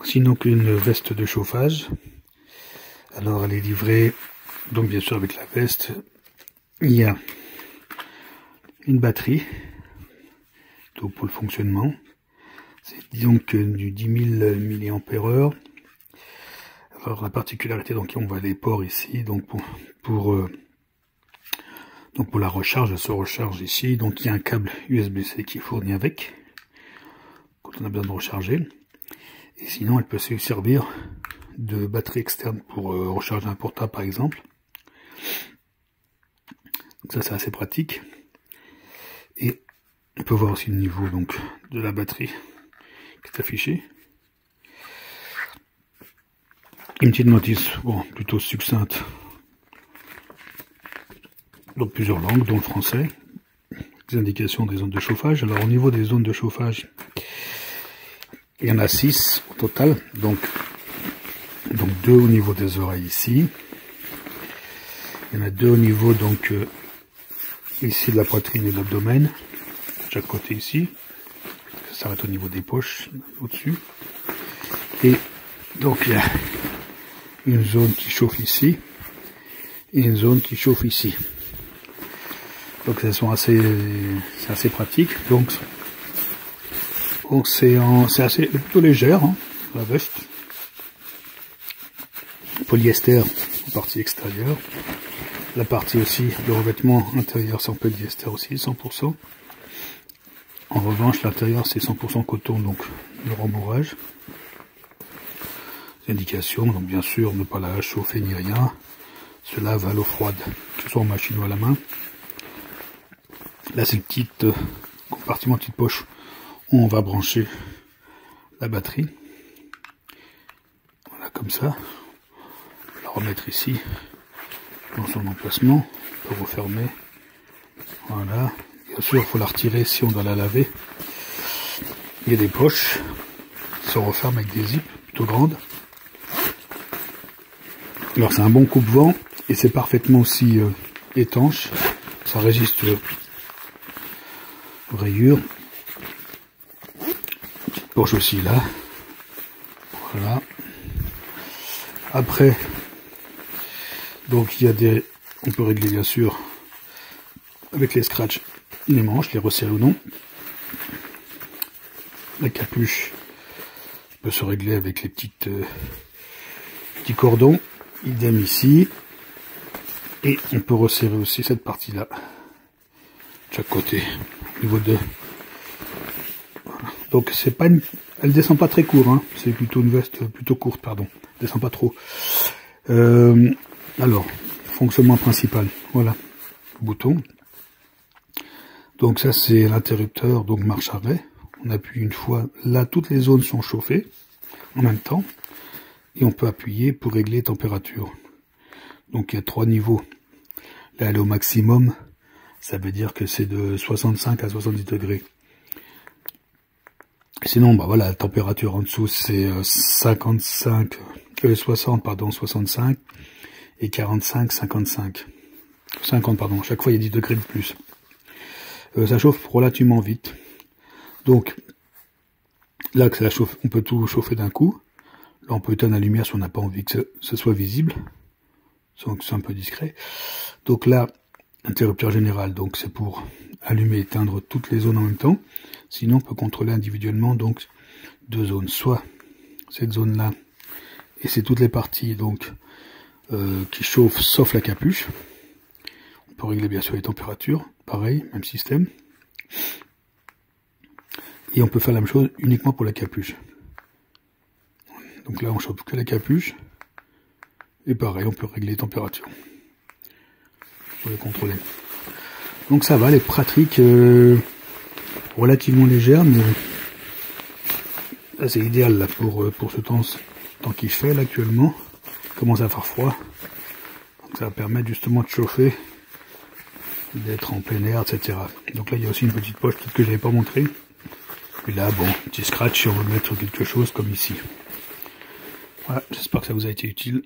Sinon qu'une veste de chauffage. Alors elle est livrée, donc bien sûr avec la veste, il y a une batterie donc pour le fonctionnement. C'est donc du 10 000 mAh. Alors la particularité, donc on voit les ports ici, donc pour la recharge, elle se recharge ici. Donc il y a un câble USB-C qui est fourni avec, quand on a besoin de recharger. Et sinon elle peut se servir de batterie externe pour recharger un portable par exemple. Donc ça c'est assez pratique. Et on peut voir aussi le niveau donc de la batterie qui est affiché. Une petite notice, bon, plutôt succincte, dans plusieurs langues, dont le français. Des indications des zones de chauffage. Alors au niveau des zones de chauffage, il y en a 6 au total. Donc 2 au niveau des oreilles ici. Il y en a 2 au niveau donc ici de la poitrine et de l'abdomen. Chaque côté ici. Ça s'arrête au niveau des poches au-dessus. Et donc il y a une zone qui chauffe ici et une zone qui chauffe ici. Donc elles sont c'est assez pratique. Donc c'est assez plutôt légère, hein, la veste. Polyester en partie extérieure. La partie aussi de revêtement intérieur c'est en polyester aussi 100%. En revanche l'intérieur c'est 100% coton, donc le rembourrage. Indications, donc bien sûr ne pas la chauffer ni rien, se lave à l'eau froide, que ce soit en machine ou à la main. Là c'est le petit compartiment, petite poche où on va brancher la batterie. Voilà, comme ça. On va la remettre ici dans son emplacement, on peut refermer. Voilà, bien sûr il faut la retirer si on doit la laver. Il y a des poches qui se referment avec des zips plutôt grandes. Alors c'est un bon coupe-vent et c'est parfaitement aussi étanche, ça résiste aux rayures. Petite poche aussi là, voilà. Après, donc il y a on peut régler bien sûr avec les scratchs les manches, les resserrer ou non. La capuche peut se régler avec les petits cordons. Idem ici, et on peut resserrer aussi cette partie là de chaque côté au niveau de voilà. Donc c'est pas elle descend pas très court, hein. C'est plutôt une veste plutôt courte, pardon, elle descend pas trop. Alors fonctionnement principal, voilà, bouton. Donc ça c'est l'interrupteur, donc marche arrêt. On appuie une fois, là toutes les zones sont chauffées en même temps. Et on peut appuyer pour régler les températures. Donc il y a 3 niveaux. Là elle est au maximum. Ça veut dire que c'est de 65 à 70 degrés. Sinon, bah voilà, la température en dessous c'est 65 et 45, 55. 50 pardon, à chaque fois il y a 10 degrés de plus. Ça chauffe relativement vite. Donc là que ça chauffe, on peut tout chauffer d'un coup. Là, on peut éteindre la lumière si on n'a pas envie que ce soit visible. Donc, c'est un peu discret. Donc là, interrupteur général, donc c'est pour allumer et éteindre toutes les zones en même temps. Sinon, on peut contrôler individuellement donc 2 zones. Soit cette zone-là, et c'est toutes les parties donc qui chauffent sauf la capuche. On peut régler bien sûr les températures. Pareil, même système. Et on peut faire la même chose uniquement pour la capuche. Donc là, on chauffe que la capuche. Et pareil, on peut régler les températures. Pour les contrôler. Donc ça va, les pratiques relativement légères, mais c'est idéal là pour ce temps qu'il fait là actuellement. Il commence à faire froid. Donc ça va permettre justement de chauffer, d'être en plein air, etc. Donc là, il y a aussi une petite poche que je n'avais pas montré. Et là, bon, petit scratch si on veut mettre quelque chose comme ici. Voilà, j'espère que ça vous a été utile.